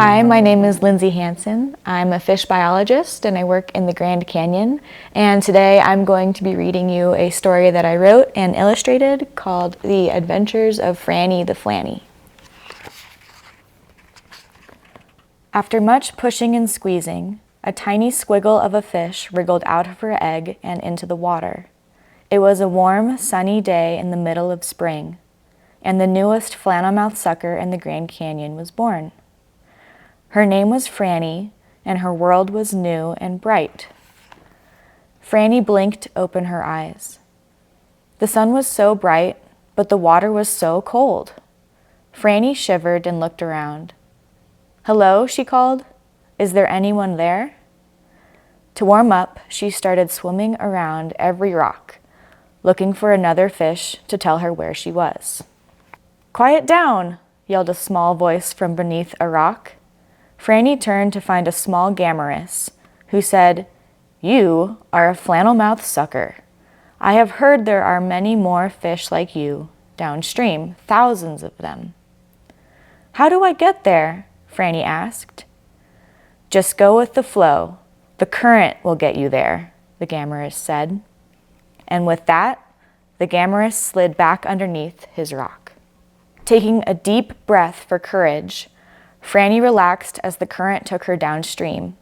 Hi, my name is Lindsay Hansen. I'm a fish biologist and I work in the Grand Canyon. And today I'm going to be reading you a story that I wrote and illustrated called The Adventures of Franny the Flanny. After much pushing and squeezing, a tiny squiggle of a fish wriggled out of her egg and into the water. It was a warm, sunny day in the middle of spring, and the newest flannelmouth sucker in the Grand Canyon was born. Her name was Franny, and her world was new and bright. Franny blinked open her eyes. The sun was so bright, but the water was so cold. Franny shivered and looked around. "Hello," she called. "Is there anyone there?" To warm up, she started swimming around every rock, looking for another fish to tell her where she was. "Quiet down," yelled a small voice from beneath a rock. Franny turned to find a small gammarus, who said, "You are a flannelmouth sucker. I have heard there are many more fish like you downstream, thousands of them." "How do I get there?" Franny asked. "Just go with the flow. The current will get you there," the gammarus said. And with that, the gammarus slid back underneath his rock. Taking a deep breath for courage, Franny relaxed as the current took her downstream.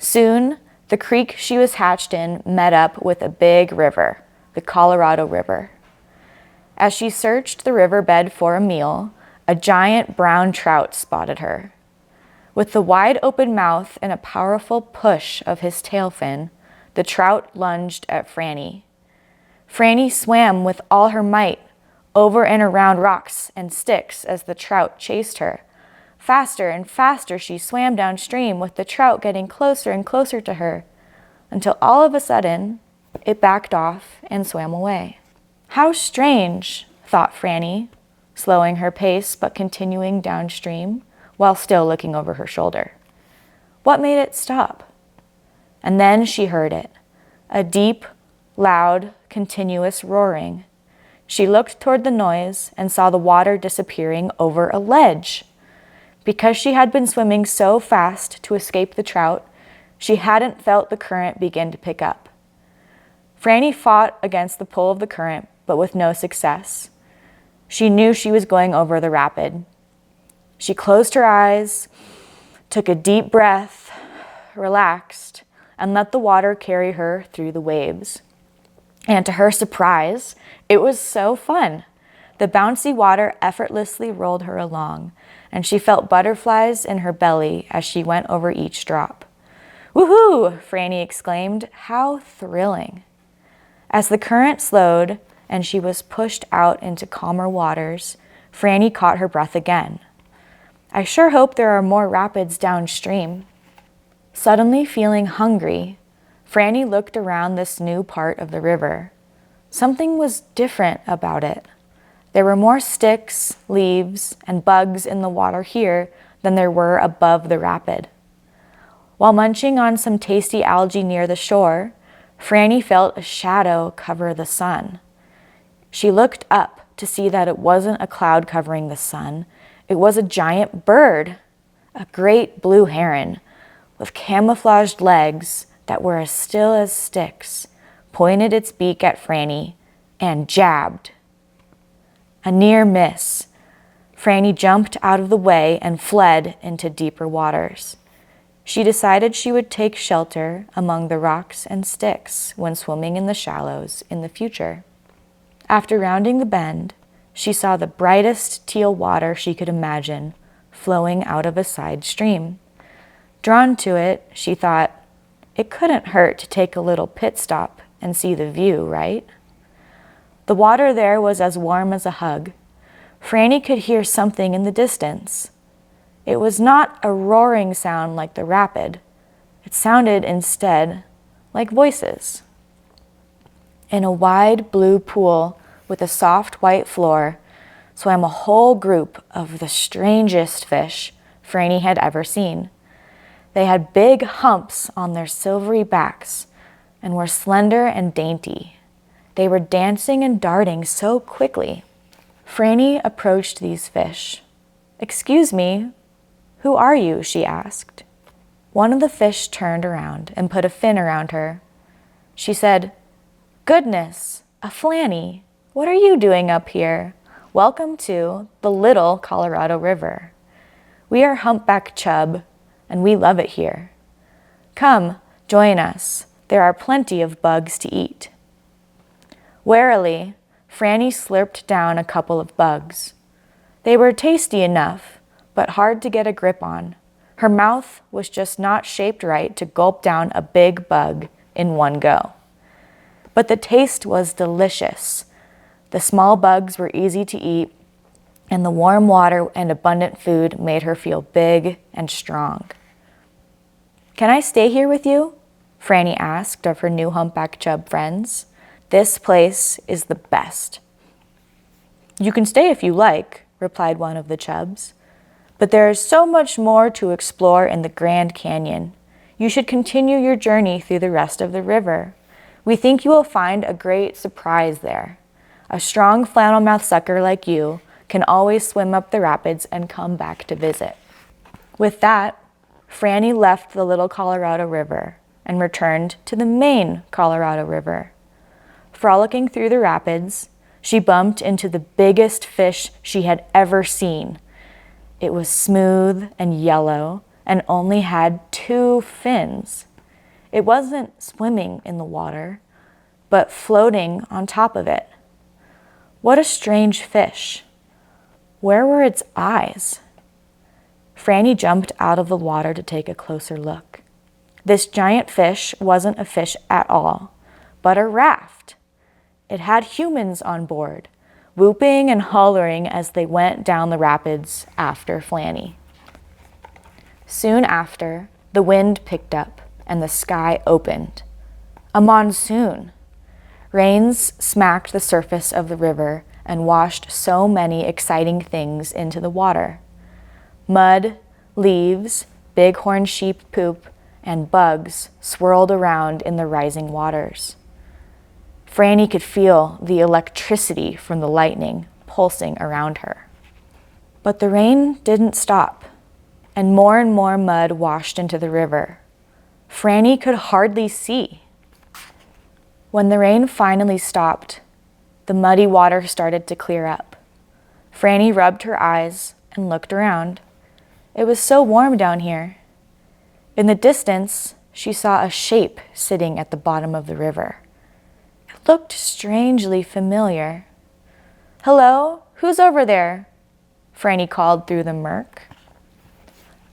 Soon, the creek she was hatched in met up with a big river, the Colorado River. As she searched the riverbed for a meal, a giant brown trout spotted her. With the wide open mouth and a powerful push of his tail fin, the trout lunged at Franny. Franny swam with all her might, over and around rocks and sticks as the trout chased her. Faster and faster she swam downstream, with the trout getting closer and closer to her, until all of a sudden, it backed off and swam away. "How strange," thought Franny, slowing her pace but continuing downstream while still looking over her shoulder. What made it stop? And then she heard it, a deep, loud, continuous roaring. She looked toward the noise and saw the water disappearing over a ledge. Because she had been swimming so fast to escape the trout, she hadn't felt the current begin to pick up. Franny fought against the pull of the current, but with no success. She knew she was going over the rapid. She closed her eyes, took a deep breath, relaxed, and let the water carry her through the waves. And to her surprise, it was so fun. The bouncy water effortlessly rolled her along, and she felt butterflies in her belly as she went over each drop. "Woohoo!" Franny exclaimed. "How thrilling!" As the current slowed and she was pushed out into calmer waters, Franny caught her breath again. "I sure hope there are more rapids downstream." Suddenly feeling hungry, Franny looked around this new part of the river. Something was different about it. There were more sticks, leaves, and bugs in the water here than there were above the rapid. While munching on some tasty algae near the shore, Franny felt a shadow cover the sun. She looked up to see that it wasn't a cloud covering the sun. It was a giant bird, a great blue heron, with camouflaged legs that were as still as sticks, pointed its beak at Franny, and jabbed. A near miss. Franny jumped out of the way and fled into deeper waters. She decided she would take shelter among the rocks and sticks when swimming in the shallows in the future. After rounding the bend, she saw the brightest teal water she could imagine flowing out of a side stream. Drawn to it, she thought, it couldn't hurt to take a little pit stop and see the view, right? The water there was as warm as a hug. Franny could hear something in the distance. It was not a roaring sound like the rapid. It sounded instead like voices. In a wide blue pool with a soft white floor swam a whole group of the strangest fish Franny had ever seen. They had big humps on their silvery backs and were slender and dainty. They were dancing and darting so quickly. Franny approached these fish. "Excuse me, "Who are you?" she asked. One of the fish turned around and put a fin around her. She said, "Goodness, a Flanny, what are you doing up here? Welcome to the Little Colorado River. We are humpback chub, and we love it here. Come, join us. There are plenty of bugs to eat." Warily, Franny slurped down a couple of bugs. They were tasty enough, but hard to get a grip on. Her mouth was just not shaped right to gulp down a big bug in one go. But the taste was delicious. The small bugs were easy to eat, and the warm water and abundant food made her feel big and strong. "Can I stay here with you?" Franny asked of her new humpback chub friends. "This place is the best." "You can stay if you like," replied one of the chubs. "But there is so much more to explore in the Grand Canyon. You should continue your journey through the rest of the river. We think you will find a great surprise there. A strong flannel-mouthed sucker like you can always swim up the rapids and come back to visit." With that, Franny left the Little Colorado River and returned to the main Colorado River. Frolicking through the rapids, she bumped into the biggest fish she had ever seen. It was smooth and yellow and only had 2 fins. It wasn't swimming in the water, but floating on top of it. What a strange fish. Where were its eyes? Franny jumped out of the water to take a closer look. This giant fish wasn't a fish at all, but a raft. It had humans on board, whooping and hollering as they went down the rapids after Flanny. Soon after, the wind picked up and the sky opened. A monsoon. Rains smacked the surface of the river and washed so many exciting things into the water. Mud, leaves, bighorn sheep poop, and bugs swirled around in the rising waters. Franny could feel the electricity from the lightning pulsing around her. But the rain didn't stop, and more mud washed into the river. Franny could hardly see. When the rain finally stopped, the muddy water started to clear up. Franny rubbed her eyes and looked around. It was so warm down here. In the distance, she saw a shape sitting at the bottom of the river. It looked strangely familiar. "Hello, who's over there?" Franny called through the murk.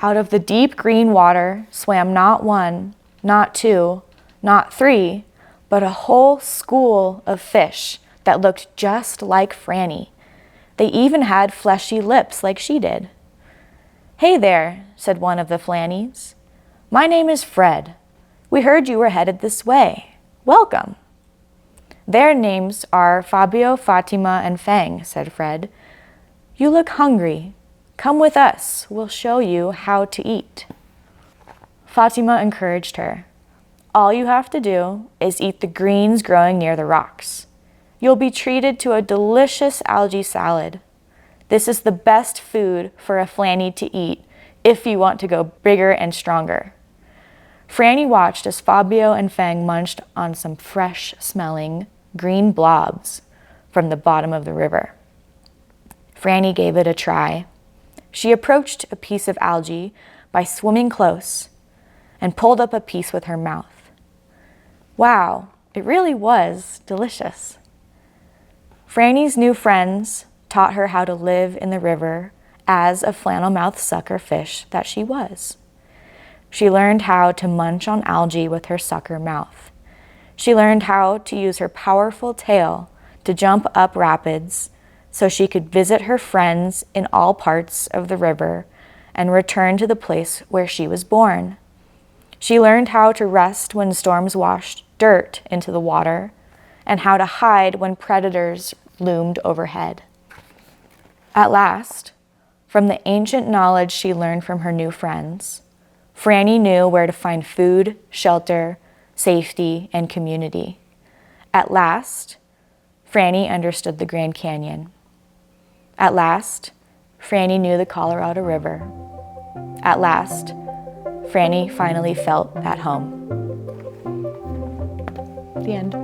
Out of the deep green water swam not 1, not 2, not 3, but a whole school of fish that looked just like Franny. They even had fleshy lips like she did. "Hey there," said one of the Flannys. "My name is Fred. We heard you were headed this way. Welcome." "Their names are Fabio, Fatima, and Fang," said Fred. "You look hungry. Come with us. We'll show you how to eat." Fatima encouraged her. "All you have to do is eat the greens growing near the rocks. You'll be treated to a delicious algae salad. This is the best food for a Flanny to eat if you want to go bigger and stronger." Franny watched as Fabio and Fang munched on some fresh-smelling green blobs from the bottom of the river. Franny gave it a try. She approached a piece of algae by swimming close and pulled up a piece with her mouth. Wow, it really was delicious. Franny's new friends taught her how to live in the river as a flannel-mouthed sucker fish that she was. She learned how to munch on algae with her sucker mouth. She learned how to use her powerful tail to jump up rapids so she could visit her friends in all parts of the river and return to the place where she was born. She learned how to rest when storms washed dirt into the water and how to hide when predators loomed overhead. At last, from the ancient knowledge she learned from her new friends, Franny knew where to find food, shelter, safety, and community. At last, Franny understood the Grand Canyon. At last, Franny knew the Colorado River. At last, Franny finally felt at home. The end.